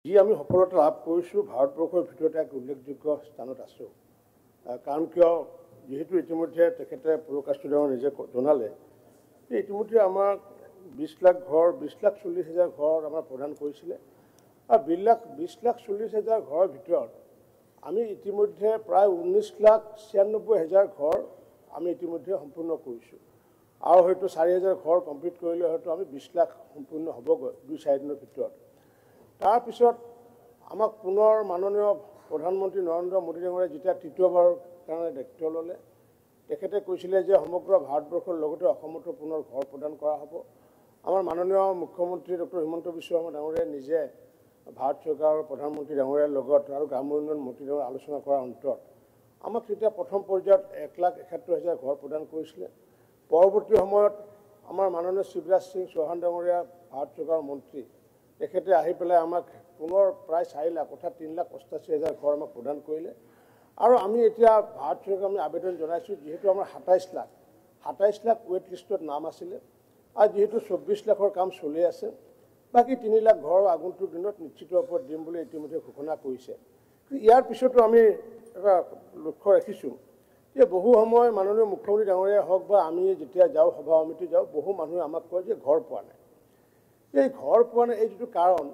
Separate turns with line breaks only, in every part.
যি আমি সফলতা লাভ কৰিছোঁ ভাৰতবৰ্ষৰ ভিতৰতে এক উল্লেখযোগ্য স্থানত আছোঁ। কাৰণ কিয় যেহেতু ইতিমধ্যে তেখেতে পুৰকাষ্টুডাঙৰ নিজে জনালে যে ইতিমধ্যে আমাৰ 20 লাখ ঘৰ 20,40,000 ঘৰ আমাৰ প্ৰদান কৰিছিলে আৰু 20,40,000 ঘৰৰ ভিতৰত আমি ইতিমধ্যে প্ৰায় 19,96,000 ঘৰ আমি ইতিমধ্যে সম্পূৰ্ণ কৰিছোঁ আৰু হয়তো 4,000 ঘৰ কমপ্লিট কৰিলে হয়তো আমি 20 লাখ সম্পূৰ্ণ হ'বগৈ 2-4 দিনৰ ভিতৰত। তাৰপিছত আমাক পুনৰ মাননীয় প্ৰধানমন্ত্ৰী নৰেন্দ্ৰ মোদী ডাঙৰীয়াই যেতিয়া তৃতীয়বাৰৰ কাৰণে দায়িত্ব ল'লে তেখেতে কৈছিলে যে সমগ্ৰ ভাৰতবৰ্ষৰ লগতে অসমতো পুনৰ ঘৰ প্ৰদান কৰা হ'ব। আমাৰ মাননীয় মুখ্যমন্ত্ৰী ডক্টৰ হিমন্ত বিশ্ব শৰ্মা ডাঙৰীয়াই নিজে ভাৰত চৰকাৰৰ প্ৰধানমন্ত্ৰী ডাঙৰীয়াৰ লগত আৰু গ্ৰাম্য উন্নয়ন মন্ত্ৰীৰ লগত আলোচনা কৰাৰ অন্তত আমাক তেতিয়া প্ৰথম পৰ্যায়ত 1,71,000 ঘৰ প্ৰদান কৰিছিলে। পৰৱৰ্তী সময়ত আমাৰ মাননীয় শিৱৰাজ সিং চৌহান ডাঙৰীয়া ভাৰত চৰকাৰৰ মন্ত্ৰী তেখেতে আহি পেলাই আমাক পুনৰ প্ৰায় 4 লাখ অৰ্থাৎ 3,88,000 ঘৰ আমাক প্ৰদান কৰিলে আৰু আমি এতিয়া ভাৰত চৰকাৰক আমি আবেদন জনাইছোঁ যিহেতু আমাৰ 27 লাখ ৱেইট লিষ্টত নাম আছিলে আৰু যিহেতু 24 লাখৰ কাম চলি আছে বাকী 3 লাখ ঘৰ আগন্তুক দিনত নিশ্চিত ওপৰত দিম বুলি ইতিমধ্যে ঘোষণা কৰিছে। ইয়াৰ পিছতো আমি এটা লক্ষ্য ৰাখিছোঁ যে বহু সময় মাননীয় মুখ্যমন্ত্ৰী ডাঙৰীয়াই হওক বা আমি যেতিয়া যাওঁ সভা সমিতি যাওঁ বহু মানুহে আমাক কয় যে ঘৰ পোৱা নাই। এই ঘৰ পোৱা নাই এই যিটো কাৰণ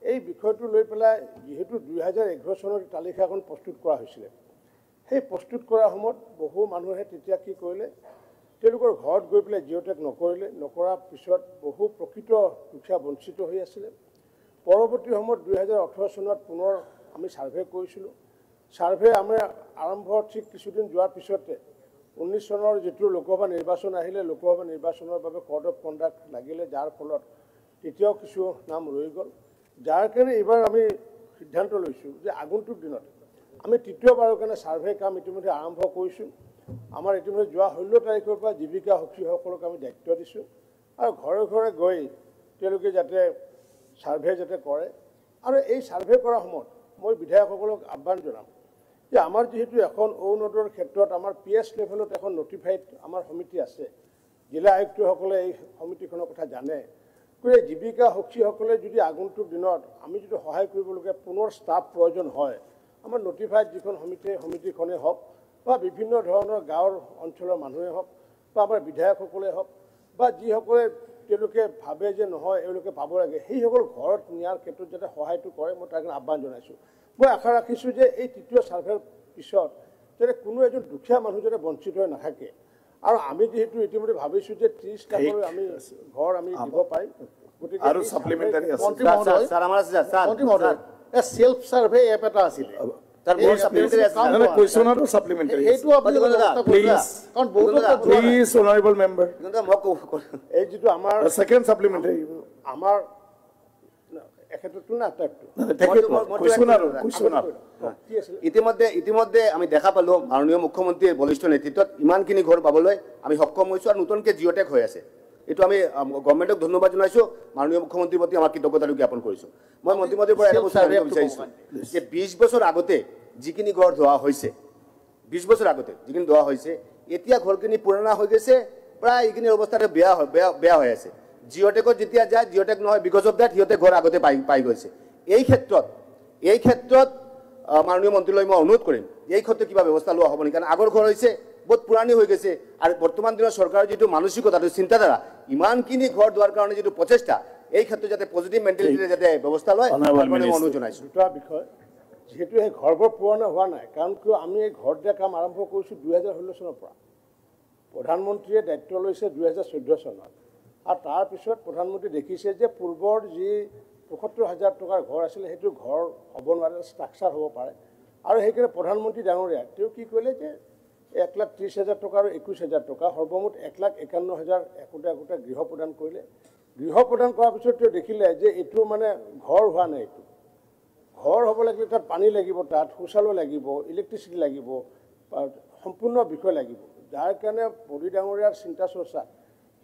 এই বিষয়টো লৈ পেলাই যেহেতু 2011 চনৰ তালিকাখন প্ৰস্তুত কৰা হৈছিলে সেই প্ৰস্তুত কৰাৰ সময়ত বহু মানুহে তেতিয়া কি কৰিলে তেওঁলোকৰ ঘৰত গৈ পেলাই জিঅ'টেক নকৰাৰ পিছত বহু প্ৰকৃত দুখীয়া বঞ্চিত হৈ আছিলে। পৰৱৰ্তী সময়ত 2018 চনত পুনৰ আমি ছাৰ্ভে কৰিছিলোঁ। ছাৰ্ভে আমি আৰম্ভ ঠিক কিছুদিন যোৱাৰ পিছতে 19 চনৰ যিটো লোকসভা নিৰ্বাচন আহিলে লোকসভা নিৰ্বাচনৰ বাবে কোড অফ কণ্ডাক্ট লাগিলে যাৰ ফলত তেতিয়াও কিছু নাম ৰৈ গ'ল। যাৰ কাৰণে এইবাৰ আমি সিদ্ধান্ত লৈছোঁ যে আগন্তুক দিনত আমি তৃতীয়বাৰৰ কাৰণে ছাৰ্ভে কাম ইতিমধ্যে আৰম্ভ কৰিছোঁ। আমাৰ ইতিমধ্যে যোৱা 16 তাৰিখৰ পৰা জীৱিকা সখীসকলক আমি দায়িত্ব দিছোঁ আৰু ঘৰে ঘৰে গৈ তেওঁলোকে যাতে ছাৰ্ভে যাতে কৰে আৰু এই ছাৰ্ভে কৰাৰ সময়ত মই বিধায়কসকলক আহ্বান জনাম যে আমাৰ যিহেতু এখন অৰুণোদয়ৰ ক্ষেত্ৰত আমাৰ PS লেভেলত এখন নটিফাইড আমাৰ সমিতি আছে। জিলা আয়ুক্তসকলে এই সমিতিখনৰ কথা জানে। গতিকে জীৱিকা সখীসকলে যদি আগন্তুক দিনত আমি যদি সহায় কৰিবলগীয়া পুনৰ ষ্টাফ প্ৰয়োজন হয় আমাৰ নটিফাইড যিখন সমিতিখনেই হওক বা বিভিন্ন ধৰণৰ গাঁৱৰ অঞ্চলৰ মানুহে হওক বা আমাৰ বিধায়কসকলে হওক বা যিসকলে তেওঁলোকে ভাবে যে নহয় এওঁলোকে পাব লাগে সেইসকল ঘৰত নিয়াৰ ক্ষেত্ৰত যাতে সহায়টো কৰে মই তাৰ কাৰণে আহ্বান জনাইছোঁ। মই আশা ৰাখিছোঁ যে এই তৃতীয় ছাৰ্ভেৰ পিছত যাতে কোনো এজন দুখীয়া মানুহ যাতে বঞ্চিত হৈ নাথাকে আৰু আমি যেহেতু ইতিমধ্যে ভাবিছোঁ যে 30 লাখলৈ আমি ঘৰ আমি দিব পাৰিম। গতিকে আৰু সাপ্লিমেন্টাৰী আছে স্যাৰ আমাৰ আছে স্যাৰ মন্ত্ৰী মহোদয় সেলফ সাৰ্ভে এপ এটা আছিল তাৰ মোৰ সাপ্লিমেন্টাৰী আছে না কোৱেশ্যনৰো সাপ্লিমেন্টাৰী এইটো আপুনি প্লিজ কাৰণ বহুত প্লিজ অনাৰেবল মেম্বাৰ কিন্তু মোক এই যেটো আমাৰ সেকেন্ড সাপ্লিমেন্টাৰী আমাৰ
ইতিমধ্যে আমি দেখা পালো মাননীয় মুখ্যমন্ত্ৰীৰ বলিষ্ঠ নেতৃত্বত ইমানখিনি ঘৰ পাবলৈ আমি সক্ষম হৈছোঁ আৰু নতুনকৈ জিঅ'টেক হৈ আছে। এইটো আমি গভৰ্ণমেণ্টক ধন্যবাদ জনাইছোঁ মাননীয় মুখ্যমন্ত্ৰীৰ প্ৰতি আমাৰ কৃতজ্ঞতা জ্ঞাপন কৰিছোঁ। মই মন্ত্ৰীমহোদয়ৰ পৰা এটা বস্তু জানিব বিচাৰিছোঁ যে 20 বছৰ আগতে যিখিনি ঘৰ ধোৱা হৈছে 20 বছৰ আগতে যিখিনি ধোৱা হৈছে এতিয়া ঘৰখিনি পুৰণা হৈ গৈছে প্ৰায় এইখিনি অৱস্থাতে বেয়া হৈ আছে। জিঅ'টেকত যেতিয়া যায় জিঅ'টেক নহয় বিকজ অফ দেট সিহঁতে ঘৰ আগতে পাই গৈছে। এই ক্ষেত্ৰত মাননীয় মন্ত্ৰীলৈ মই অনুৰোধ কৰিম এই ক্ষেত্ৰত কিবা ব্যৱস্থা লোৱা হ'ব নেকি কাৰণ আগৰ ঘৰ হৈছে বহুত পুৰণি হৈ গৈছে আৰু বৰ্তমান দিনৰ চৰকাৰৰ যিটো মানসিকতা চিন্তাধাৰা ইমানখিনি ঘৰ দিয়াৰ কাৰণে যিটো প্ৰচেষ্টা এই ক্ষেত্ৰত যাতে পজিটিভ মেণ্টেলিটিৰে যাতে ব্যৱস্থা লয় মই অনুৰোধ জনাইছোঁ।
দুটা বিষয় যিহেতু এই ঘৰবোৰ পুৰণা হোৱা নাই কাৰণ কিয় আমি এই ঘৰ দিয়া কাম আৰম্ভ কৰিছোঁ 2016 চনৰ পৰা প্ৰধানমন্ত্ৰীয়ে দায়িত্ব লৈছে 2014 চনত আৰু তাৰপিছত প্ৰধানমন্ত্ৰী দেখিছে যে পূৰ্বৰ যি ৭৫,000 টকাৰ ঘৰ আছিলে সেইটো ঘৰ হ'ব নোৱাৰে ষ্ট্ৰাকচাৰ হ'ব পাৰে আৰু সেইকাৰণে প্ৰধানমন্ত্ৰী ডাঙৰীয়া তেওঁ কি কৰিলে যে 1,30,000 টকা আৰু 21,000 টকা সৰ্বমুঠ 1,51,000 একোটা গৃহ প্ৰদান কৰিলে। গৃহ প্ৰদান কৰাৰ পিছত তেওঁ দেখিলে যে এইটো মানে ঘৰ হোৱা নাই। এইটো ঘৰ হ'ব লাগিলে তাত পানী লাগিব তাত শৌচালয় লাগিব ইলেক্ট্ৰিচিটি লাগিব সম্পূৰ্ণ বিষয় লাগিব যাৰ কাৰণে মোদী ডাঙৰীয়াৰ চিন্তা চৰ্চা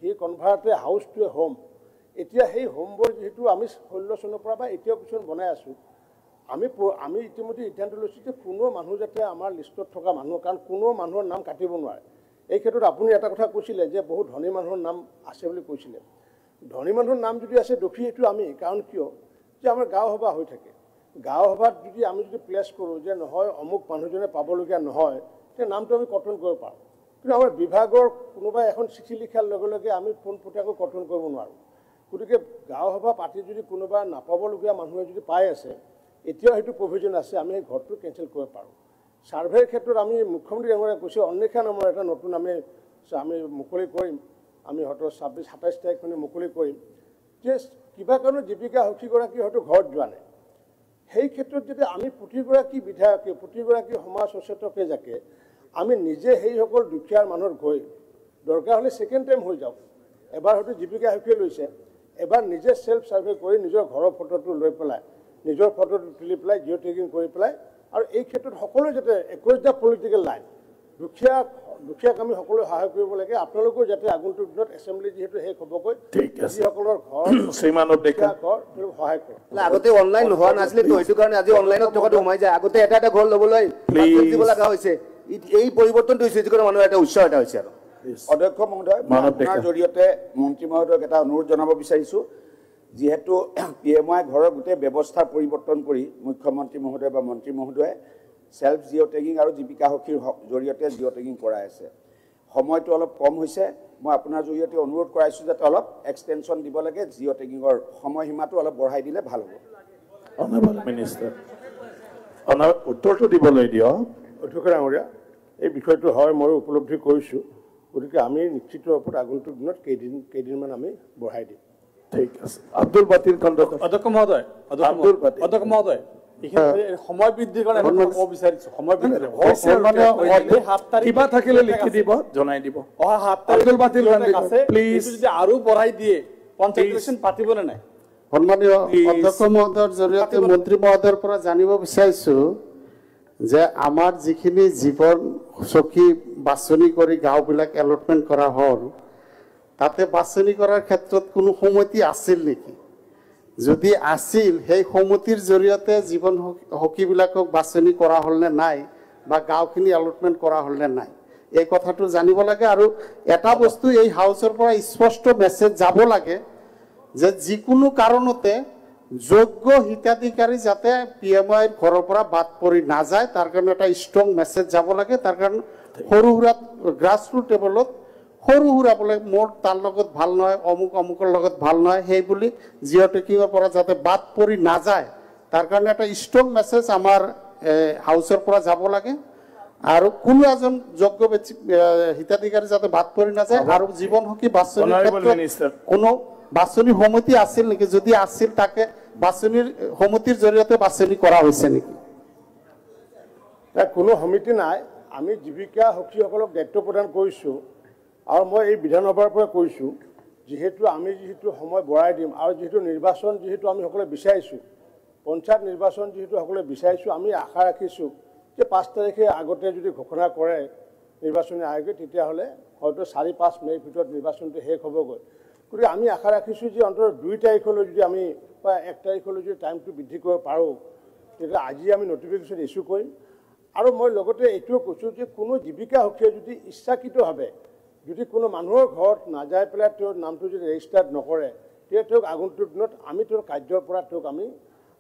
হি কনভাৰ্ট এ হাউচ টু এ হোম। এতিয়া সেই হোমবোৰ যিহেতু আমি 16 চনৰ পৰা বা এতিয়াও কিছুমান বনাই আছোঁ আমি ইতিমধ্যে সিদ্ধান্ত লৈছোঁ যে কোনো মানুহ যাতে আমাৰ লিষ্টত থকা মানুহ কাৰণ কোনো মানুহৰ নাম কাটিব নোৱাৰে। এই ক্ষেত্ৰত আপুনি এটা কথা কৈছিলে যে বহুত ধনী মানুহৰ নাম আছে বুলি কৈছিলে। ধনী মানুহৰ নাম যদি আছে দোষী এইটো আমি কাৰণ কিয় যে আমাৰ গাঁও সভা হৈ থাকে গাঁও সভাত যদি আমি যদি প্লেচ কৰোঁ যে নহয় অমুক মানুহজনে পাবলগীয়া নহয় তেতিয়া নামটো আমি কৰ্তন কৰিব পাৰোঁ কিন্তু আমাৰ বিভাগৰ কোনোবাই এখন চিঠি লিখাৰ লগে লগে আমি পোনপটীয়াকৈ কৰ্তন কৰিব নোৱাৰোঁ গতিকে গাঁও সভা পাতি যদি কোনোবা নাপাবলগীয়া মানুহে যদি পাই আছে এতিয়াও সেইটো প্ৰভিজন আছে আমি সেই ঘৰটো কেঞ্চেল কৰিব পাৰোঁ ছাৰ্ভেৰ ক্ষেত্ৰত আমি মুখ্যমন্ত্ৰী ডাঙৰীয়াই কৈছোঁ অন্বেষা নামৰ এটা নতুন আমি মুকলি কৰিম আমি হয়তো 26-27 তাৰিখ মানে মুকলি কৰিম যে কিবা কাৰণত জীৱিকা সখীগৰাকী হয়তো ঘৰত যোৱা নাই সেই ক্ষেত্ৰত যদি আমি প্ৰতিগৰাকী বিধায়কে প্ৰতিগৰাকী সমাজ সচেতকে যাকে আমি নিজে সেইসকল দুখীয়াৰ মানুহৰ গৈ দৰকাৰ হ'লে ছেকেণ্ড টাইম হৈ যাওক এবাৰ হয়তো জীৱিকা সখীয়ে লৈছে এবাৰ নিজে সেলফ সাৰ্ভে কৰি নিজৰ ঘৰৰ ফটোটো লৈ পেলাই নিজৰ ফটোটো তুলি পেলাই জিঅ' টেগিং কৰি পেলাই আৰু এই ক্ষেত্ৰত সকলোৱে যাতে 21টা পলিটিকেল লাইন দুখীয়াক আমি সকলোৱে সহায় কৰিব লাগে আপোনালোকেও যাতে আগন্তুক দিনত এছেম্বলি যিহেতু শেষ হ'বগৈ যিসকলৰ ঘৰ সহায় কৰক
আগতে অনলাইন হোৱা নাছিলে তো সেইটো কাৰণে আজি অনলাইনত থকাটো সোমাই যায় আগতে এটা ঘৰ ল'বলৈ দিব লগা হৈছে এই পৰিৱৰ্তনটো হৈছে যিকোনো মানুহৰ এটা উৎসাহ এটা হৈছে আৰু
অধ্যক্ষ মহোদয় আপোনাৰ জৰিয়তে মন্ত্ৰী মহোদয়ক এটা অনুৰোধ জনাব বিচাৰিছোঁ যিহেতু PMI ঘৰৰ গোটেই ব্যৱস্থা পৰিৱৰ্তন কৰি মুখ্যমন্ত্ৰী মহোদয় বা মন্ত্ৰী মহোদয়ে সেলফ জিঅ' টেগিং আৰু জীৱিকা সখীৰ জৰিয়তে জিঅ' টেগিং কৰাই আছে সময়টো অলপ কম হৈছে মই আপোনাৰ জৰিয়তে অনুৰোধ কৰাইছোঁ যাতে অলপ এক্সটেনশ্যন দিব লাগে জিঅ' টেগিঙৰ সময়সীমাটো অলপ বঢ়াই দিলে ভাল হ'ব
অনাৰেবল মিনিষ্টাৰ উত্তৰটো দিবলৈ দিয়ক
অধ্যক্ষ ডাঙৰীয়া এই বিষয়টো হয় মই উপলব্ধি কৰিছোঁ গতিকে আমি নিশ্চিত ৰূপত আগন্তুক দিনত কেইদিনমান আমি বঢ়াই দিম
ঠিক আছে আব্দুল বাতিল খণ্ডক
অধ্যক্ষ মহোদয় সময় বৃদ্ধিৰ কাৰণে ক'ব বিচাৰিছোঁ সময় বৃদ্ধি
কিবা থাকিলে লিখি দিব জনাই দিব
অহা 7 তাৰিখ
আব্দুল বাতিল প্লিজ
যদি আৰু বঢ়াই দিয়ে পঞ্চায়ত ইলেকশ্যন পাতিবনে নাই
সন্মানীয় অধ্যক্ষ মহোদয়ৰ জৰিয়তে মন্ত্ৰী মহোদয়ৰ পৰা জানিব বিচাৰিছোঁ যে আমাৰ যিখিনি জীৱন চকী বাছনি কৰি গাঁওবিলাক এলটমেণ্ট কৰা হ'ল তাতে বাছনি কৰাৰ ক্ষেত্ৰত কোনো সমিতি আছিল নেকি যদি আছিল সেই সমিতিৰ জৰিয়তে জীৱন সখীবিলাকক বাছনি কৰা হ'ল নে নাই বা গাঁওখিনি এলটমেণ্ট কৰা হ'ল নে নাই এই কথাটো জানিব লাগে আৰু এটা বস্তু এই হাউচৰ পৰা স্পষ্ট মেছেজ যাব লাগে যে যিকোনো কাৰণতে যোগ্য হিতাধিকাৰী যাতে PMI ঘৰৰ পৰা বাদ পৰি নাযায় তাৰ কাৰণে এটা ষ্ট্ৰং মেছেজ যাব লাগে তাৰ কাৰণে সৰু সুৰা গ্ৰাছৰুট লেভেলত সৰু সুৰা বোলে মোৰ তাৰ লগত ভাল নহয় অমুকৰ লগত ভাল নহয় সেই বুলি জিঅ' টেগিঙৰ পৰা যাতে বাদ পৰি নাযায় তাৰ কাৰণে এটা ষ্ট্ৰং মেছেজ আমাৰ হাউচৰ পৰা যাব লাগে আৰু কোনো এজন যোগ্য হিতাধিকাৰী যাতে বাদ পৰি নাযায় আৰু জীৱন সখী বাছনিৰ ক্ষেত্ৰত কোনো বাছনি সমিতি আছিল নেকি যদি আছিল তাকে বাছনিৰ সমিতিৰ জৰিয়তে বাছনি কৰা হৈছে নেকি
কোনো সমিতি নাই আমি জীৱিকা সখীসকলক দায়িত্ব প্ৰদান কৰিছোঁ আৰু মই এই বিধানসভাৰ পৰা কৈছোঁ যিহেতু আমি সময় বঢ়াই দিম আৰু যিহেতু নিৰ্বাচন যিহেতু আমি সকলোৱে বিচাৰিছোঁ পঞ্চায়ত নিৰ্বাচন যিহেতু সকলোৱে বিচাৰিছোঁ আমি আশা ৰাখিছোঁ যে 5 তাৰিখে আগতে যদি ঘোষণা কৰে নিৰ্বাচনী আয়োগে তেতিয়াহ'লে হয়তো 4-5 মে'ৰ ভিতৰত নিৰ্বাচনটো শেষ হ'বগৈ গতিকে আমি আশা ৰাখিছোঁ যে অন্ততঃ 2 তাৰিখলৈ যদি আমি বা 1 তাৰিখলৈ যদি টাইমটো বৃদ্ধি কৰিব পাৰোঁ তেতিয়া আজি আমি নটিফিকেশ্যন ইছ্যু কৰিম আৰু মই লগতে এইটোও কৈছোঁ যে কোনো জীৱিকা সখীয়ে যদি ইচ্ছাকৃতভাৱে যদি কোনো মানুহৰ ঘৰত নাযাই পেলাই তেওঁৰ নামটো যদি ৰেজিষ্টাৰ্ড নকৰে তেতিয়া তেওঁক আগন্তুক দিনত আমি তেওঁৰ কাৰ্যৰ পৰা তেওঁক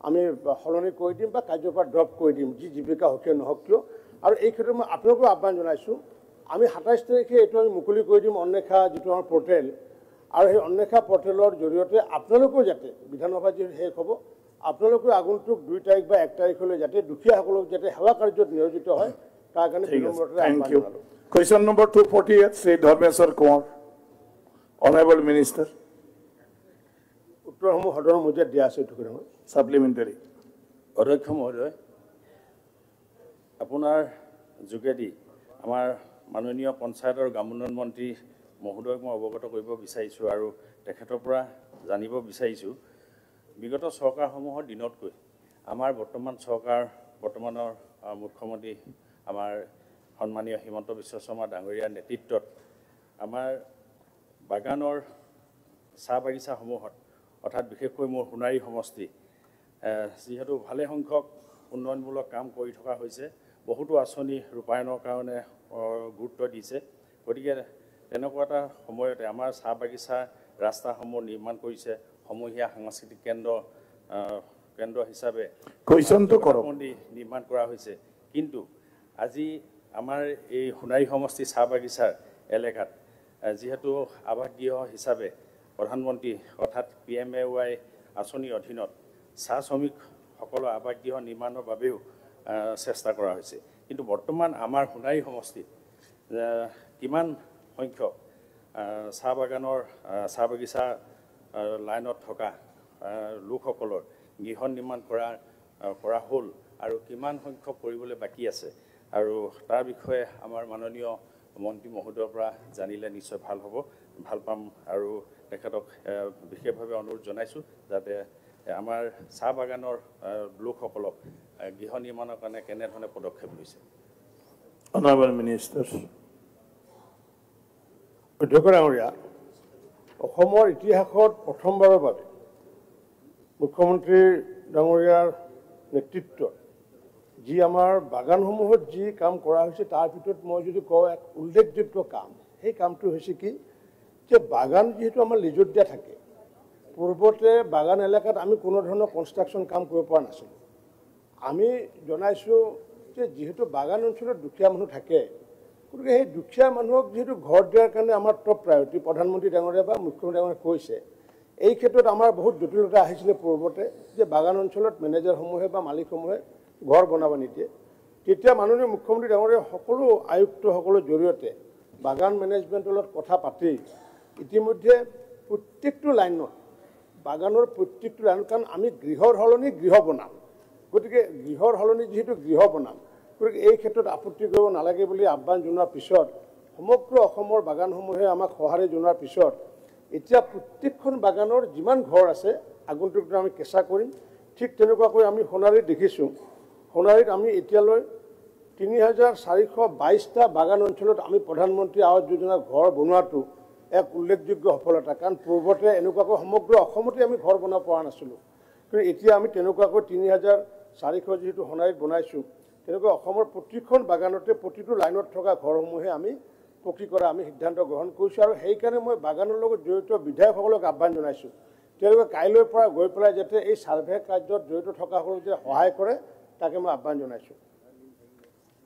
আমি সলনি কৰি দিম বা কাৰ্যৰ পৰা ড্ৰপ কৰি দিম যি জীৱিকা সখীয়ে নহওক কিয় আৰু এই ক্ষেত্ৰত মই আপোনালোকো আহ্বান জনাইছোঁ আমি 27 তাৰিখে এইটো আমি মুকলি কৰি দিম অন্বেষা যিটো আমাৰ পৰ্টেল আৰু সেই অন্বেষা পৰ্টেলৰ জৰিয়তে আপোনালোকেও যাতে বিধানসভা যিহেতু শেষ হ'ব আপোনালোকেও আগন্তুক 2 তাৰিখ বা 1 তাৰিখলৈ যাতে দুখীয়াসকলক যাতে সেৱা কাৰ্যত নিয়োজিত হয় তাৰ কাৰণে বিনম্ৰতাৰে আহ্বান জনালোঁ
Question number 248, Sri Dharmeshwar Kumar. Honorable Minister.
উত্তৰসমূহ সদনৰ মজিয়াত দিয়া আছে
Supplementary.
অধ্যক্ষ মহোদয় আপোনাৰ যোগেদি আমাৰ মাননীয় পঞ্চায়ত আৰু গ্ৰাম উন্নয়ন মন্ত্ৰী মহোদয়ক মই অৱগত কৰিব বিচাৰিছোঁ আৰু তেখেতৰ পৰা জানিব বিচাৰিছোঁ বিগত চৰকাৰসমূহৰ দিনতকৈ আমাৰ বৰ্তমানৰ মুখ্যমন্ত্ৰী আমাৰ সন্মানীয় হিমন্ত বিশ্ব শৰ্মা ডাঙৰীয়াৰ নেতৃত্বত আমাৰ বাগানৰ চাহ বাগিচাসমূহত অৰ্থাৎ বিশেষকৈ মোৰ সোণাৰী সমষ্টি যিহেতু ভালে সংখ্যক উন্নয়নমূলক কাম কৰি থকা হৈছে বহুতো আঁচনি ৰূপায়ণৰ কাৰণে গুৰুত্ব দিছে গতিকে তেনেকুৱা এটা সময়তে আমাৰ চাহ বাগিচা ৰাস্তাসমূহ নিৰ্মাণ কৰিছে সমূহীয়া সাংস্কৃতিক কেন্দ্ৰ কেন্দ্ৰ হিচাপে
কুৱেশ্যনটো কৰক
মন্দিৰ নিৰ্মাণ কৰা হৈছে কিন্তু আজি আমাৰ এই সোণাৰী সমষ্টি চাহ বাগিচাৰ এলেকাত যিহেতু আৱাসগৃহ হিচাপে প্ৰধানমন্ত্ৰী অৰ্থাৎ PMAY আঁচনিৰ অধীনত চাহ শ্ৰমিকসকলৰ আৱাসগৃহ নিৰ্মাণৰ বাবেও চেষ্টা কৰা হৈছে কিন্তু বৰ্তমান আমাৰ সোণাৰী সমষ্টিত কিমান সংখ্যক চাহ বাগানৰ চাহ বাগিচা লাইনত থকা লোকসকলৰ গৃহ নিৰ্মাণ কৰা হ'ল আৰু কিমান সংখ্যক কৰিবলৈ বাকী আছে আৰু তাৰ বিষয়ে আমাৰ মাননীয় মন্ত্ৰী মহোদয়ৰ পৰা জানিলে নিশ্চয় ভাল পাম আৰু তেখেতক বিশেষভাৱে অনুৰোধ জনাইছোঁ যাতে আমাৰ চাহ বাগানৰ লোকসকলক গৃহ নিৰ্মাণৰ কাৰণে কেনেধৰণে পদক্ষেপ লৈছে
Honorable Ministers.
অধ্যক্ষ ডাঙৰীয়া অসমৰ ইতিহাসত প্ৰথমবাৰৰ বাবে মুখ্যমন্ত্ৰী ডাঙৰীয়াৰ নেতৃত্বত যি আমাৰ বাগানসমূহত যি কাম কৰা হৈছে তাৰ ভিতৰত মই যদি কওঁ এক উল্লেখযোগ্য কাম সেই কামটো হৈছে কি যে বাগান যিহেতু আমাৰ লিজত দিয়া থাকে পূৰ্বতে বাগান এলেকাত আমি কোনো ধৰণৰ কনষ্ট্ৰাকশ্যন কাম কৰিব পৰা নাছিলোঁ আমি জনাইছোঁ যে যিহেতু বাগান অঞ্চলত দুখীয়া মানুহ থাকে গতিকে সেই দুখীয়া মানুহক যিহেতু ঘৰ দিয়াৰ কাৰণে আমাৰ টপ প্ৰায়ৰিটি প্ৰধানমন্ত্ৰী ডাঙৰীয়া বা মুখ্যমন্ত্ৰী ডাঙৰীয়াই কৈছে এই ক্ষেত্ৰত আমাৰ বহুত জটিলতা আহিছিলে পূৰ্বতে যে বাগান অঞ্চলত মেনেজাৰসমূহে বা মালিকসমূহে ঘৰ বনাব নিদিয়ে তেতিয়া মাননীয় মুখ্যমন্ত্ৰী ডাঙৰীয়াই সকলো আয়ুক্তসকলৰ জৰিয়তে বাগান মেনেজমেণ্টৰ লগত কথা পাতি ইতিমধ্যে প্ৰত্যেকটো লাইনত বাগানৰ প্ৰত্যেকটো লাইনত কাৰণ আমি গৃহৰ সলনি গৃহ বনাম গতিকে গৃহৰ সলনি যিহেতু গৃহ বনাম গতিকে এই ক্ষেত্ৰত আপত্তি কৰিব নালাগে বুলি আহ্বান জনোৱাৰ পিছত সমগ্ৰ অসমৰ বাগানসমূহে আমাক সঁহাৰি জনোৱাৰ পিছত এতিয়া প্ৰত্যেকখন বাগানৰ যিমান ঘৰ আছে আগন্তুক দিনত আমি কেঁচা কৰিম ঠিক তেনেকুৱাকৈ আমি সোণাৰীত দেখিছোঁ সোণাৰীত আমি এতিয়ালৈ ৩,৪২২টা বাগান অঞ্চলত আমি প্ৰধানমন্ত্ৰী আৱাস যোজনাৰ ঘৰ বনোৱাটো এক উল্লেখযোগ্য সফলতা কাৰণ পূৰ্বতে এনেকুৱাকৈ সমগ্ৰ অসমতে আমি ঘৰ বনাব পৰা নাছিলোঁ কিন্তু এতিয়া আমি তেনেকুৱাকৈ ৩,৪০০ যিহেতু সোণাৰীত বনাইছোঁ তেনেকৈ অসমৰ প্ৰতিখন বাগানতে প্ৰতিটো লাইনত থকা ঘৰসমূহে আমি পকী কৰা আমি সিদ্ধান্ত গ্ৰহণ কৰিছোঁ আৰু সেইকাৰণে মই বাগানৰ লগত জড়িত বিধায়কসকলক আহ্বান জনাইছোঁ তেওঁলোকে কাইলৈৰ পৰা গৈ পেলাই যাতে এই ছাৰ্ভে কাৰ্যত জড়িত থকাসকলক যে সহায় কৰে তাকে মই আহ্বান জনাইছোঁ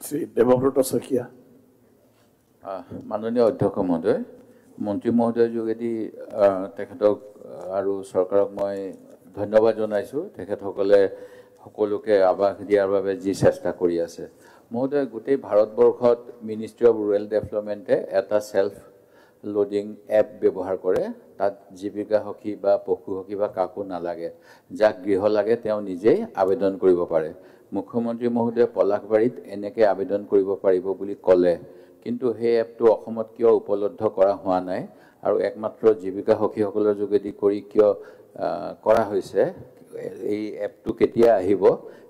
শ্ৰী দেৱব্ৰত শইকীয়া
মাননীয় অধ্যক্ষ মহোদয় মন্ত্ৰী মহোদয়ৰ যোগেদি তেখেতক আৰু চৰকাৰক মই ধন্যবাদ জনাইছোঁ তেখেতসকলে সকলোকে আৱাস দিয়াৰ বাবে যি চেষ্টা কৰি আছে মহোদয় গোটেই ভাৰতবৰ্ষত মিনিষ্ট্ৰি অফ ৰুৰেল ডেভেলপমেণ্টে এটা সেল্ফ লোডিং এপ ব্যৱহাৰ কৰে তাত জীৱিকা সখী বা পশু সখী বা কাকো নালাগে যাক গৃহ লাগে তেওঁ নিজেই আবেদন কৰিব পাৰে মুখ্যমন্ত্ৰী মহোদয়ে পলাশবাৰীত এনেকৈ আবেদন কৰিব পাৰিব বুলি ক'লে কিন্তু সেই এপটো অসমত কিয় উপলব্ধ কৰা হোৱা নাই আৰু একমাত্ৰ জীৱিকা সখীসকলৰ যোগেদি কৰি কিয় কৰা হৈছে এই এপটো কেতিয়া আহিব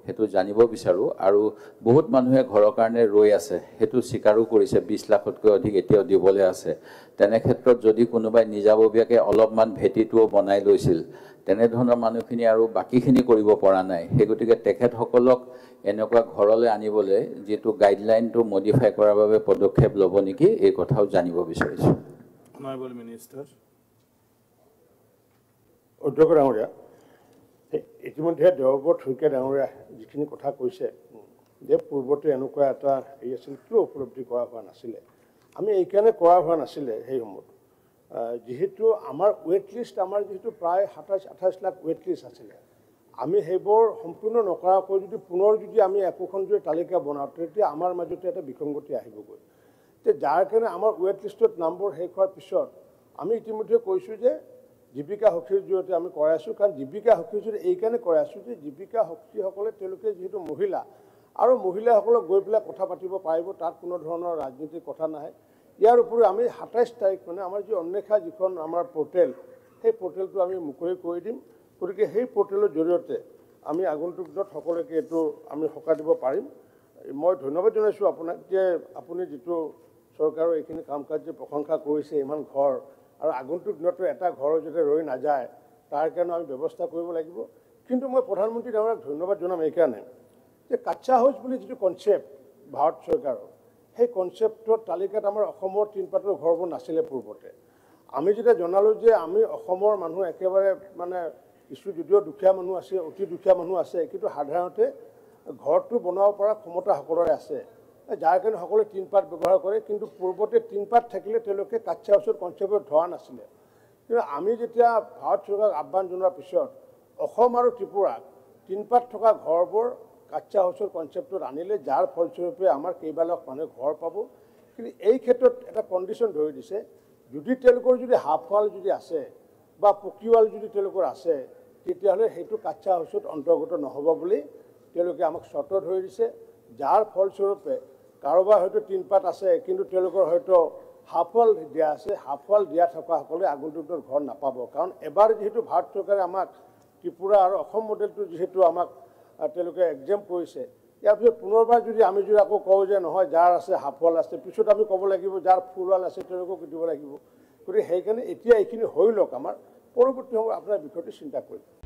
সেইটো জানিব বিচাৰোঁ আৰু বহুত মানুহে ঘৰৰ কাৰণে ৰৈ আছে সেইটো স্বীকাৰো কৰিছে 20 লাখতকৈ অধিক এতিয়াও দিবলৈ আছে তেনে ক্ষেত্ৰত যদি কোনোবাই নিজাববীয়াকৈ অলপমান ভেটিটোও বনাই লৈছিল তেনেধৰণৰ মানুহখিনি আৰু বাকীখিনি কৰিব পৰা নাই সেই গতিকে তেখেতসকলক এনেকুৱা ঘৰলৈ আনিবলৈ যিটো গাইডলাইনটো মডিফাই কৰাৰ বাবে পদক্ষেপ ল'ব নেকি এই কথাও জানিব বিচাৰিছোঁ
Honorable Minister.
অধ্যক্ষ ডাঙৰীয়া ইতিমধ্যে দেৱব্ৰত শইকীয়া ডাঙৰীয়া যিখিনি কথা কৈছে যে পূৰ্বতে এনেকুৱা এটা হেৰি আছিল কিয় উপলব্ধি কৰা হোৱা নাছিলে আমি এইকাৰণে কৰা হোৱা নাছিলে সেই সময়ত যিহেতু আমাৰ ৱেইট লিষ্ট আমাৰ যিহেতু প্ৰায় ২৭-২৮ লাখ ৱেইট লিষ্ট আছিলে আমি সেইবোৰ সম্পূৰ্ণ নকৰাকৈ যদি পুনৰ যদি আমি একোখন যদি তালিকা বনাওঁ তেতিয়া আমাৰ মাজতে এটা বিসংগতি আহিবগৈ যে যাৰ কাৰণে আমাৰ ৱেইট লিষ্টত নামবোৰ শেষ হোৱাৰ পিছত আমি ইতিমধ্যে কৈছোঁ যে জীৱিকা সখীৰ জৰিয়তে আমি কৰাই আছোঁ কাৰণ জীৱিকা সখীৰ জৰিয়তে এইকাৰণে কৰাই আছোঁ যে জীৱিকা সখীসকলে তেওঁলোকে যিহেতু মহিলা আৰু মহিলাসকলক গৈ পেলাই কথা পাতিব পাৰিব তাত কোনো ধৰণৰ ৰাজনীতিৰ কথা নাহে ইয়াৰ উপৰিও আমি ২৭ তাৰিখ মানে আমাৰ যি অন্বেষা যিখন আমাৰ পৰ্টেল সেই পৰ্টেলটো আমি মুকলি কৰি দিম গতিকে সেই পৰ্টেলৰ জৰিয়তে আমি আগন্তুক দিনত সকলোকে এইটো আমি সকাহ দিব পাৰিম মই ধন্যবাদ জনাইছোঁ আপোনাক যে আপুনি যিটো চৰকাৰৰ এইখিনি কাম কাৰ্য প্ৰশংসা কৰিছে ইমান ঘৰ আৰু আগন্তুক দিনতো এটা ঘৰৰ যাতে ৰৈ নাযায় তাৰ কাৰণে আমি ব্যৱস্থা কৰিব লাগিব কিন্তু মই প্ৰধানমন্ত্ৰী ডাঙৰীয়াক ধন্যবাদ জনাম এইকাৰণে যে কাচ্চা হাউচ বুলি যিটো কনচেপ্ট ভাৰত চৰকাৰৰ সেই কনচেপ্টৰ তালিকাত আমাৰ অসমৰ তিনপাতৰ ঘৰবোৰ নাছিলে পূৰ্বতে আমি যেতিয়া জনালোঁ যে আমি অসমৰ মানুহ একেবাৰে মানে কিছু যদিও দুখীয়া মানুহ আছে, অতি দুখীয়া মানুহ আছে, কিন্তু সাধাৰণতে ঘৰটো বনাব পৰা ক্ষমতা সকলোৰে আছে, যাৰ কাৰণে সকলোৱে টিনপাত ব্যৱহাৰ কৰে। কিন্তু পূৰ্বতে টিনপাত থাকিলে তেওঁলোকে কাচ্চা হাউচৰ কনচেপ্টত ধৰা নাছিলে। কিন্তু আমি যেতিয়া ভাৰত চৰকাৰক আহ্বান জনোৱাৰ পিছত অসম আৰু ত্ৰিপুৰাক টিনপাত থকা ঘৰবোৰ কাচ্চা হাউচৰ কনচেপ্টত আনিলে, যাৰ ফলস্বৰূপে আমাৰ কেইবালাখ মানুহে ঘৰ পাব। কিন্তু এই ক্ষেত্ৰত এটা কণ্ডিশ্যন ধৰি দিছে, যদি তেওঁলোকৰ যদি হাফ ৱাল যদি আছে বা পকী ৱাল যদি তেওঁলোকৰ আছে, তেতিয়াহ'লে সেইটো কাচ্চা হাউচত অন্তৰ্গত নহ'ব বুলি তেওঁলোকে আমাক চৰ্ত ধৰি দিছে, যাৰ ফলস্বৰূপে কাৰোবাৰ হয়তো টিনপাত আছে, কিন্তু তেওঁলোকৰ হয়তো হাফ ৱাল দিয়া আছে, হাফ ৱাল দিয়া থকাসকলে আগন্তুক ঘৰ নাপাব। কাৰণ এবাৰ যিহেতু ভাৰত চৰকাৰে আমাক ত্ৰিপুৰা আৰু অসম মডেলটো যিহেতু আমাক তেওঁলোকে এক্সাম কৰিছে, ইয়াৰ পিছত পুনৰবাৰ যদি আমি যদি আকৌ কওঁ যে নহয় যাৰ আছে হাফ ৱাল আছে, পিছত আমি ক'ব লাগিব যাৰ ফুল ৱাল আছে তেওঁলোককো দিব লাগিব। গতিকে সেইকাৰণে এতিয়া এইখিনি হৈ লওক, আমাৰ পৰৱৰ্তী সময়ত আপোনাৰ বিষয়টো চিন্তা কৰিম।